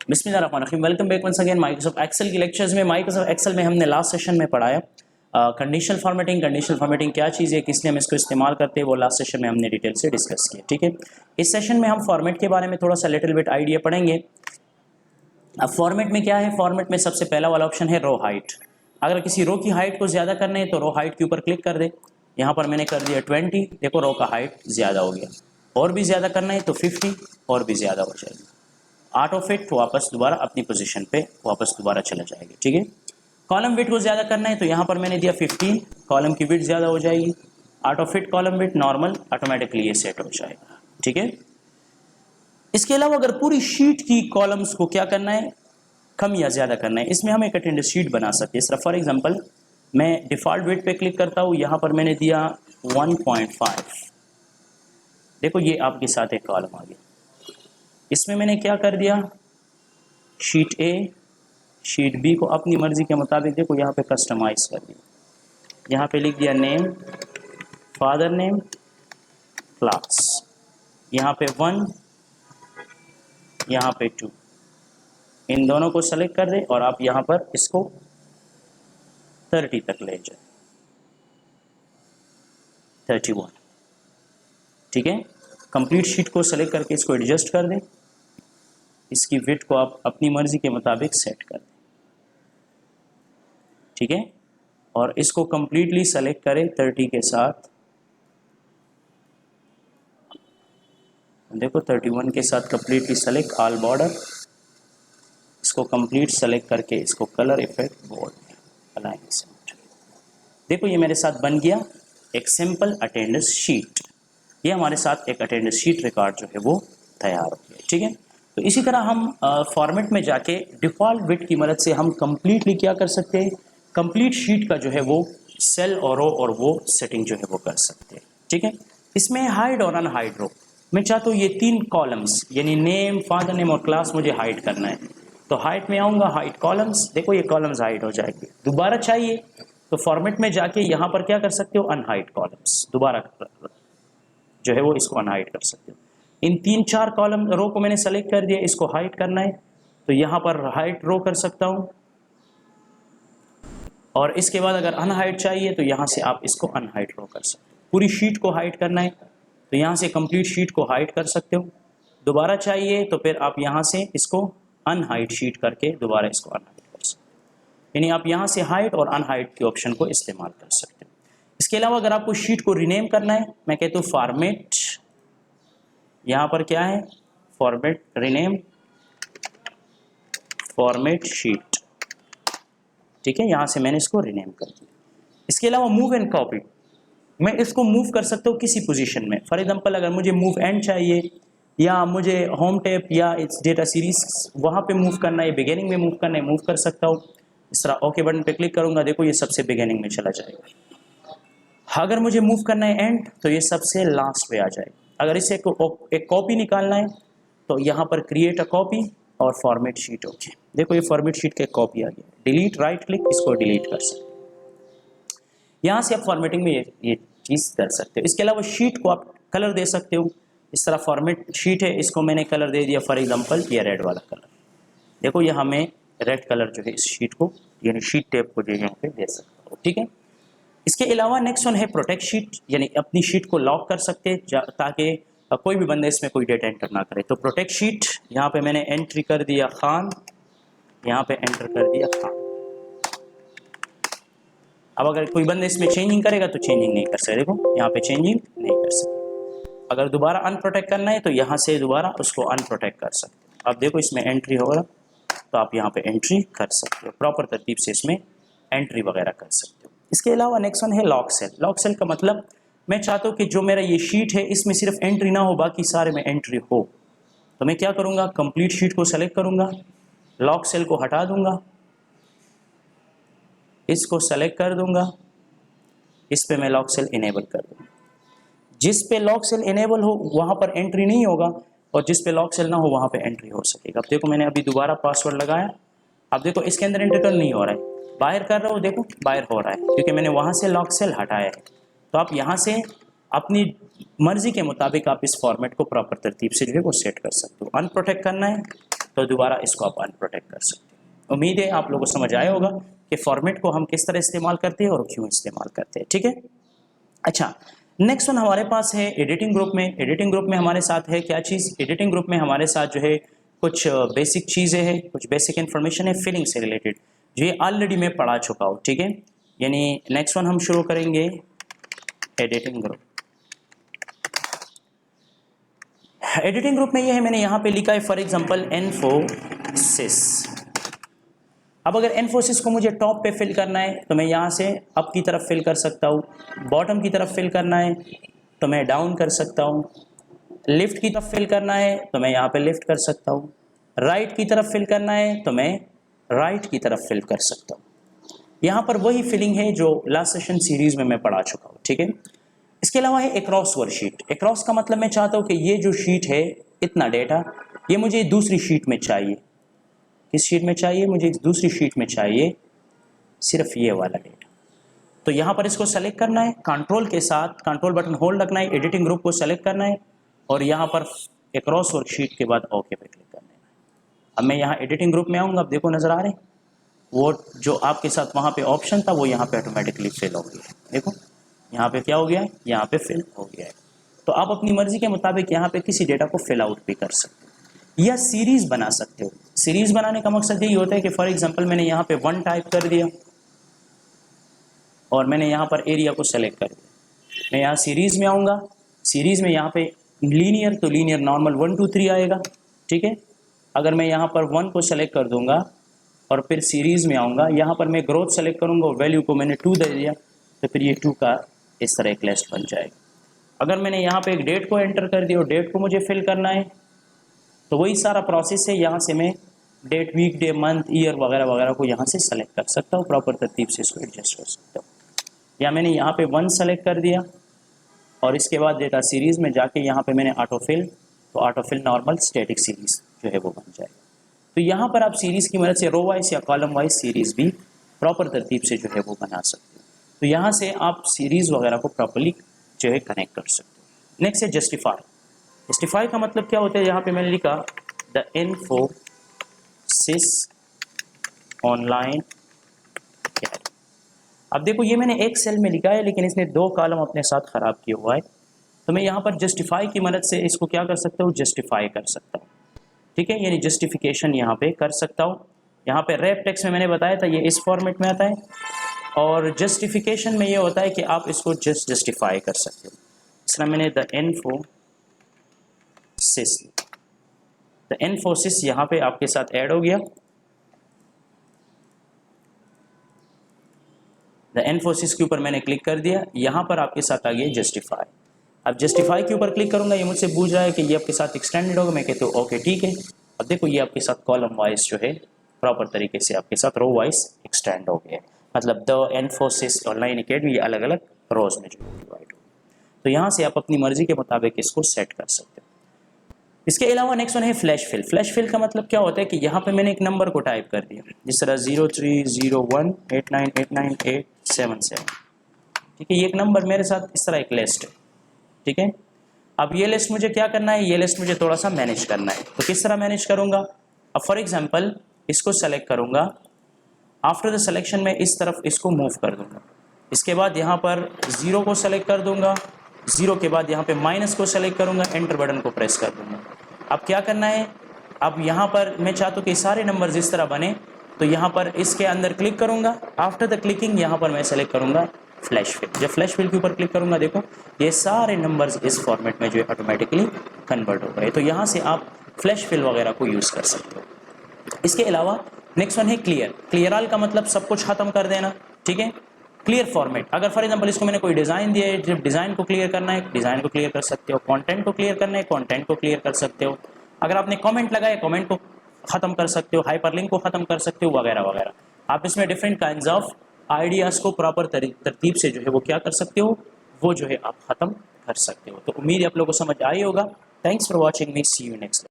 बिस्मिल्लाहिर्रहमानिर्रहीम। Welcome back once again Microsoft Excel की lectures में। माइक्रोसॉफ्ट एक्सेल में हमने लास्ट सेशन में पढ़ाया कंडीशनल फॉर्मेटिंग क्या चीज़ है, किस लिए हम इसको इस्तेमाल करते हैं, वो लास्ट सेशन में हमने डिटेल से डिस्कस किया। ठीक है, इस सेशन में हम फॉर्मेट के बारे में थोड़ा सा लिटिल बिट आइडिया पढ़ेंगे। अब फॉर्मेट में क्या है, फॉर्मेट में सबसे पहला वाला ऑप्शन है रो हाइट। अगर किसी रो की हाइट को ज़्यादा करना है तो रो हाइट के ऊपर क्लिक कर दे। यहाँ पर मैंने कर दिया 20, देखो रो का हाइट ज़्यादा हो गया। और भी ज़्यादा करना है तो 50 और भी ज़्यादा हो जाएगी। ऑटो फिट वापस दोबारा अपनी पोजीशन पे वापस दोबारा चला जाएगा। ठीक है, कॉलम विड्थ को ज़्यादा करना है तो यहाँ पर मैंने दिया 15, कॉलम की विड्थ ज़्यादा हो जाएगी। Auto fit column width normal automatically ये सेट हो जाएगा। ठीक है, इसके अलावा अगर पूरी शीट की कॉलम्स को क्या करना है, कम या ज़्यादा करना है, इसमें हम एक अटेंडेंस शीट बना सकते हैं। सिर्फ फॉर एग्जांपल मैं डिफ़ॉल्ट विड्थ पे क्लिक करता हूँ, यहाँ पर मैंने दिया 1.5। देखो ये आपके साथ एक कॉलम आ गया। इसमें मैंने क्या कर दिया, शीट ए शीट बी को अपनी मर्जी के मुताबिक देखो यहाँ पे कस्टमाइज कर दिया। यहाँ पे लिख दिया नेम, फादर नेम, क्लास, यहाँ पे 1, यहाँ पे 2, इन दोनों को सेलेक्ट कर दे और आप यहाँ पर इसको 30 तक ले जाए, 31। ठीक है, कंप्लीट शीट को सेलेक्ट करके इसको एडजस्ट कर दें। इसकी विड्थ को आप अपनी मर्जी के मुताबिक सेट कर दें। ठीक है, और इसको कंप्लीटली सेलेक्ट करें 30 के साथ। देखो 31 के साथ कंप्लीटली सेलेक्ट ऑल बॉर्डर। इसको कंप्लीट सेलेक्ट करके इसको colour effect bold align centre. देखो ये मेरे साथ बन गया एक सिंपल अटेंडेंस शीट। ये हमारे साथ एक अटेंडेंस शीट रिकॉर्ड जो है वो तैयार हो गया। ठीक है, तो इसी तरह हम फॉर्मेट में जाके डिफ़ॉल्ट विड्थ की मदद से हम कंप्लीटली क्या कर सकते हैं, कंप्लीट शीट का जो है वो सेल और रो और वो सेटिंग जो है वो कर सकते हैं। ठीक है, इसमें हाइड और अनहाइड रो, मैं चाहता हूँ ये 3 कॉलम्स यानी नेम, फादर नेम और क्लास मुझे हाइड करना है, तो हाइट में आऊँगा, हाइड कॉलम्स, देखो ये कॉलम्स हाइड हो जाएंगे। दोबारा चाहिए तो फॉर्मेट में जाके यहाँ पर क्या कर सकते हो, अनहाइड कॉलम्स, दोबारा जो है वो इसको अनहाइड कर सकते हो। इन 3-4 कॉलम रो को मैंने सेलेक्ट कर दिया, इसको हाइड करना है तो यहाँ पर हाइड रो कर सकता हूँ, और इसके बाद अगर अनहाइड चाहिए तो यहाँ से आप इसको अनहाइड रो कर सकते हो। पूरी शीट को हाइड करना है तो यहाँ से कंप्लीट शीट को हाइड कर सकते हो। दोबारा चाहिए तो फिर आप यहाँ से इसको अनहाइड शीट करके दोबारा इसको अनहाइड कर सकते हो। यानी आप यहाँ से हाइड और अनहाइड के ऑप्शन को इस्तेमाल कर सकते हो। इसके अलावा अगर आपको शीट को रीनेम करना है, मैं कहता हूँ फॉर्मेट, यहाँ पर क्या है, फॉर्मेट रीनेम, फॉर्मेट शीट। ठीक है, यहाँ से मैंने इसको रीनेम कर दिया। इसके अलावा मूव एंड कॉपी, मैं इसको मूव कर सकता हूँ किसी पोजीशन में। फॉर एग्जांपल अगर मुझे मूव एंड चाहिए या मुझे होम टैब या इस डेटा सीरीज वहाँ पे मूव करना है, बिगिनिंग में मूव करना है, मूव कर सकता हूँ। इस तरह ओके बटन पे क्लिक करूँगा, देखो ये सबसे बिगिनिंग में चला जाएगा। अगर मुझे मूव करना है एंड तो ये सबसे लास्ट पे आ जाएगा। अगर इसे एक कॉपी निकालना है तो यहाँ पर क्रिएट अ कॉपी और फॉर्मेट शीट। ओके, देखो ये फॉर्मेट शीट का कॉपी आ गया। डिलीट, राइट क्लिक, इसको डिलीट कर सकते हो। यहाँ से आप फॉर्मेटिंग में ये चीज़ कर सकते हो। इसके अलावा शीट को आप कलर दे सकते हो। इस तरह फॉर्मेट शीट है, इसको मैंने कलर दे दिया फॉर एग्जांपल ये रेड वाला कलर। देखो यहाँ मैं रेड कलर जो है इस शीट को यानी शीट टैब को जो है यहाँ पे दे सकता हूँ। ठीक है, इसके अलावा नेक्स्ट वन है प्रोटेक्ट शीट, यानी अपनी शीट को लॉक कर सकते हैं ताकि कोई भी बंदा इसमें कोई डेटा एंटर ना करे। तो प्रोटेक्ट शीट, यहाँ पे मैंने एंट्री कर दिया खान, यहाँ पे एंटर कर दिया खान। अब अगर कोई बंदा इसमें चेंजिंग करेगा तो चेंजिंग नहीं कर सकते। देखो यहाँ पे चेंजिंग नहीं कर सकते। अगर दोबारा अनप्रोटेक्ट करना है तो यहाँ से दोबारा उसको अनप्रोटेक्ट कर सकते हो। अब देखो इसमें एंट्री होगा तो आप यहाँ पे एंट्री कर सकते हो, प्रॉपर तरतीब से इसमें एंट्री वगैरह कर सकते हो। इसके अलावा नेक्स्ट वन है लॉक सेल। लॉक सेल का मतलब मैं चाहता हूँ कि जो मेरा ये शीट है इसमें सिर्फ एंट्री ना हो, बाकी सारे में एंट्री हो। तो मैं क्या करूँगा, कंप्लीट शीट को सेलेक्ट करूँगा, लॉक सेल को हटा दूंगा, इसको सेलेक्ट कर दूंगा, इस पे मैं लॉक सेल इनेबल कर दूंगा। जिस पे लॉक सेल इनेबल हो वहाँ पर एंट्री नहीं होगा और जिस पे लॉक सेल ना हो वहाँ पे एंट्री हो सकेगा। अब देखो मैंने अभी दोबारा पासवर्ड लगाया, अब देखो इसके अंदर एंटर नहीं हो रहा है, बाहर कर रहा हूँ, देखो बाहर हो रहा है क्योंकि मैंने वहाँ से लॉक सेल हटाया है। तो आप यहाँ से अपनी मर्जी के मुताबिक आप इस फॉर्मेट को प्रॉपर तरतीब से जो है वो सेट कर सकते हो। अनप्रोटेक्ट करना है तो दोबारा इसको आप अनप्रोटेक्ट कर सकते हैं। उम्मीद है आप लोगों को समझ आया होगा कि फॉर्मेट को हम किस तरह इस्तेमाल करते हैं और क्यों इस्तेमाल करते हैं, ठीक है। अच्छा, नेक्स्ट वन हमारे पास है एडिटिंग ग्रुप में। एडिटिंग ग्रुप में हमारे साथ है क्या चीज़? एडिटिंग ग्रुप में हमारे साथ जो है कुछ बेसिक चीज़ें हैं, कुछ बेसिक इन्फॉर्मेशन है फिलिंग से रिलेटेड, जो ये ऑलरेडी मैं पढ़ा चुका हूँ, ठीक है। यानी नेक्स्ट वन हम शुरू करेंगे एडिटिंग ग्रुप। एडिटिंग ग्रुप में ये है, मैंने यहाँ पे लिखा है फॉर एग्जांपल इन्फोसिस। अब अगर इन्फोसिस को मुझे टॉप पे फिल करना है तो मैं यहाँ से अप की तरफ फिल कर सकता हूँ, बॉटम की तरफ फिल करना है तो मैं डाउन कर सकता हूँ, लेफ्ट की तरफ फिल करना है तो मैं यहाँ पे लेफ्ट कर सकता हूँ, राइट की तरफ फिल करना है तो मैं राइट की तरफ फिल कर सकता हूँ। यहाँ पर वही फिलिंग है जो लास्ट सेशन सीरीज में मैं पढ़ा चुका हूँ, ठीक है। इसके अलावा है एक्रॉस वर्कशीट। एक्रॉस का मतलब मैं चाहता हूँ कि ये जो शीट है, इतना डेटा, ये मुझे दूसरी शीट में चाहिए। किस शीट में चाहिए? मुझे दूसरी शीट में चाहिए सिर्फ ये वाला डेटा। तो यहाँ पर इसको सेलेक्ट करना है, कंट्रोल के साथ कंट्रोल बटन होल्ड रखना है, एडिटिंग ग्रुप को सेलेक्ट करना है और यहाँ पर एक्रॉस वर्कशीट के बाद ओके पे क्लिक करना है। अब मैं यहाँ एडिटिंग ग्रुप में आऊँगा, अब देखो नजर आ रहे हैं वो जो आपके साथ वहाँ पे ऑप्शन था वो यहाँ पे ऑटोमेटिकली फिल हो गया है। देखो यहाँ पे क्या हो गया है, यहाँ पे फिल हो गया है। तो आप अपनी मर्जी के मुताबिक यहाँ पे किसी डेटा को फिल आउट भी कर सकते हो या सीरीज बना सकते हो। सीरीज बनाने का मकसद यही होता है कि फॉर एग्जांपल मैंने यहाँ पे 1 टाइप कर दिया और मैंने यहाँ पर एरिया को सेलेक्ट कर दिया। मैं यहाँ सीरीज में आऊँगा, सीरीज में यहाँ पे लीनियर तो लीनियर नॉर्मल 1 2 3 आएगा, ठीक है। अगर मैं यहाँ पर 1 को सेलेक्ट कर दूंगा और फिर सीरीज में आऊँगा, यहाँ पर मैं ग्रोथ सेलेक्ट करूँगा और वैल्यू को मैंने 2 दे दिया तो फिर ये 2 का इस तरह एक लिस्ट बन जाएगा। अगर मैंने यहाँ पे एक डेट को एंटर कर दिया और डेट को मुझे फिल करना है तो वही सारा प्रोसेस है। यहाँ से मैं date, week, day, month, year वगैरह वगैरह को यहाँ से सेलेक्ट कर सकता हूँ, प्रॉपर तरतीब से इसको एडजस्ट कर सकता हूँ। या मैंने यहाँ पे 1 सेलेक्ट कर दिया और इसके बाद डेटा सीरीज़ में जाके यहाँ पे मैंने ऑटोफिल, तो ऑटोफिल नॉर्मल स्टैटिक सीरीज़ जो है वो बन जाएगा। तो यहाँ पर आप सीरीज़ की मदद से रो वाइज या कॉलम वाइज सीरीज़ भी प्रॉपर तरतीब से जो है वो बना सकते हो। तो यहाँ से आप सीरीज़ वगैरह को प्रॉपरली जो है कनेक्ट कर सकते हो। नेक्स्ट है जस्टिफाई। जस्टिफाई का मतलब क्या होता है? यहाँ पे मैंने लिखा द इन्फोसिस ऑनलाइन कैट। अब देखो ये मैंने एक सेल में लिखा है लेकिन इसने 2 कॉलम अपने साथ ख़राब किया हुआ है। तो मैं यहाँ पर जस्टिफाई की मदद से इसको क्या कर सकता हूँ? जस्टिफाई कर सकता हूँ, ठीक है। यानी जस्टिफिकेशन यहाँ पे कर सकता हूँ। यहाँ पे रैप टेक्स्ट में मैंने बताया था ये इस फॉर्मेट में आता है और जस्टिफिकेशन में ये होता है कि आप इसको जस्टिफाई कर सकते हो। इसलिए मैंने द इन्फोसिस यहाँ पे आपके साथ ऐड हो गया। द इन्फोसिस के ऊपर मैंने क्लिक कर दिया, यहाँ पर आपके साथ आ गया जस्टिफाई। अब जस्टिफाई के ऊपर क्लिक करूंगा, ये मुझसे पूछ रहा है कि ये आपके साथ एक्सटेंडेड होगा, मैं कहता हूँ ओके ठीक है। अब देखो ये आपके साथ कॉलम वाइज जो है प्रॉपर तरीके से आपके साथ रो वाइज एक्सटेंड हो गया है। मतलब द इन्फोसिस ऑनलाइन अकेडमी ये अलग अलग रोज में जो डिवाइड हो। तो यहाँ से आप अपनी मर्जी के मुताबिक इसको सेट कर सकते हो। इसके अलावा नेक्स्ट वन है फ्लैश फिल। फ्लैश फिल का मतलब क्या होता है कि यहाँ पे मैंने एक नंबर को टाइप कर दिया, जिस तरह 0301898987 ठीक है। ये एक नंबर मेरे साथ इस तरह एक लिस्ट है, ठीक है। अब ये लिस्ट मुझे क्या करना है? ये लिस्ट मुझे थोड़ा सा मैनेज करना है। तो किस तरह मैनेज करूँगा? अब फॉर एग्जाम्पल इसको सेलेक्ट करूँगा, आफ्टर द सिलेक्शन में इस तरफ इसको मूव कर दूँगा। इसके बाद यहाँ पर 0 को सेलेक्ट कर दूँगा, 0 के बाद यहाँ पे माइनस को सेलेक्ट करूँगा, एंटर बटन को प्रेस कर दूँगा। अब क्या करना है? अब यहाँ पर मैं चाहता हूँ कि सारे नंबर्स इस तरह बने, तो यहाँ पर इसके अंदर क्लिक करूँगा। आफ्टर द क्लिकिंग यहाँ पर मैं सेलेक्ट करूँगा फ्लैश फिल। जब फ्लैश फिल के ऊपर क्लिक करूँगा देखो ये सारे नंबर्स इस फॉर्मेट में जो है ऑटोमेटिकली कन्वर्ट हो गए। तो यहाँ से आप फ्लैश फिल वगैरह को यूज़ कर सकते हो। इसके अलावा नेक्स्ट वन है क्लियर। क्लियर ऑल का मतलब सब कुछ खत्म कर देना, ठीक है। क्लियर फॉर्मेट, अगर फॉर एग्जांपल इसको मैंने कोई डिज़ाइन दिया है, जब डिज़ाइन को क्लियर करना है डिज़ाइन को क्लियर कर सकते हो, कंटेंट को क्लियर करना है कंटेंट को क्लियर कर सकते हो, अगर आपने कमेंट लगाया कमेंट को ख़त्म कर सकते हो, हाइपरलिंक को ख़त्म कर सकते हो वगैरह वगैरह। आप इसमें डिफरेंट काइंड्स ऑफ आइडियाज़ को प्रॉपर तरतीब से जो है वो क्या कर सकते हो, वो जो है आप ख़त्म कर सकते हो। तो उम्मीद है आप लोगों को समझ आई होगा। Thanks for watching me, see you next.